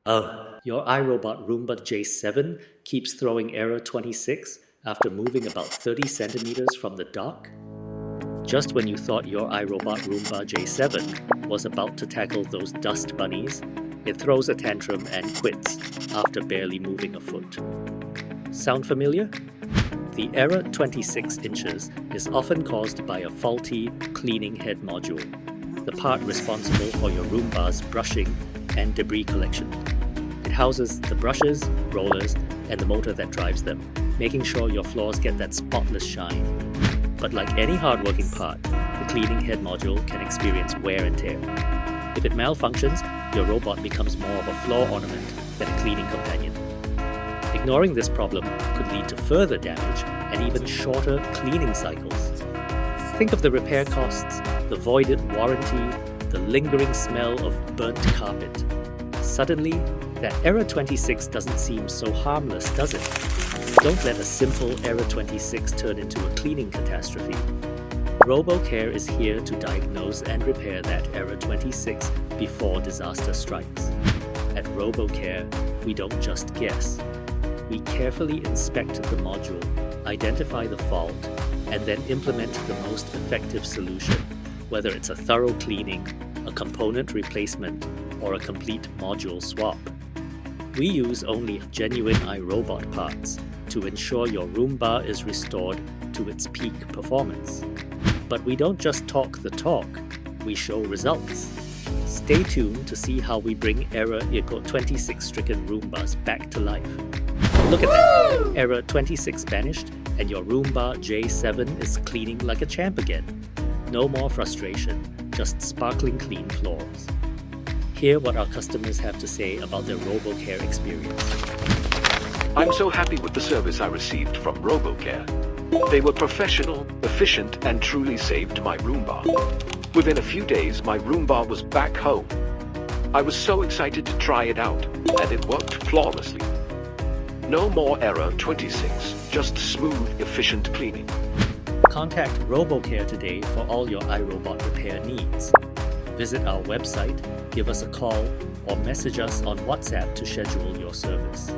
Your iRobot Roomba J7 keeps throwing error 26 after moving about 30 centimeters from the dock? Just when you thought your iRobot Roomba J7 was about to tackle those dust bunnies, it throws a tantrum and quits after barely moving a foot. Sound familiar? The error 26 inches is often caused by a faulty cleaning head module, the part responsible for your Roomba's brushing and debris collection. It houses the brushes, rollers, and the motor that drives them, making sure your floors get that spotless shine. But like any hardworking part, the cleaning head module can experience wear and tear. If it malfunctions, your robot becomes more of a floor ornament than a cleaning companion. Ignoring this problem could lead to further damage and even shorter cleaning cycles. Think of the repair costs, the voided warranty, the lingering smell of burnt carpet. Suddenly, that error 26 doesn't seem so harmless, does it? Don't let a simple error 26 turn into a cleaning catastrophe. RoboCare is here to diagnose and repair that error 26 before disaster strikes. At RoboCare, we don't just guess. We carefully inspect the module, identify the fault, and then implement the most effective solution, whether it's a thorough cleaning, a component replacement, or a complete module swap. We use only genuine iRobot parts to ensure your Roomba is restored to its peak performance. But we don't just talk the talk, we show results. Stay tuned to see how we bring error 26 stricken Roombas back to life. Look at that! Error 26 vanished, and your Roomba J7 is cleaning like a champ again. No more frustration, just sparkling clean floors. Hear what our customers have to say about their RoboCare experience. I'm so happy with the service I received from RoboCare. They were professional, efficient, and truly saved my Roomba. Within a few days, my Roomba was back home. I was so excited to try it out, and it worked flawlessly. No more error 26, just smooth, efficient cleaning. Contact RoboCare today for all your iRobot repair needs. Visit our website, give us a call, or message us on WhatsApp to schedule your service.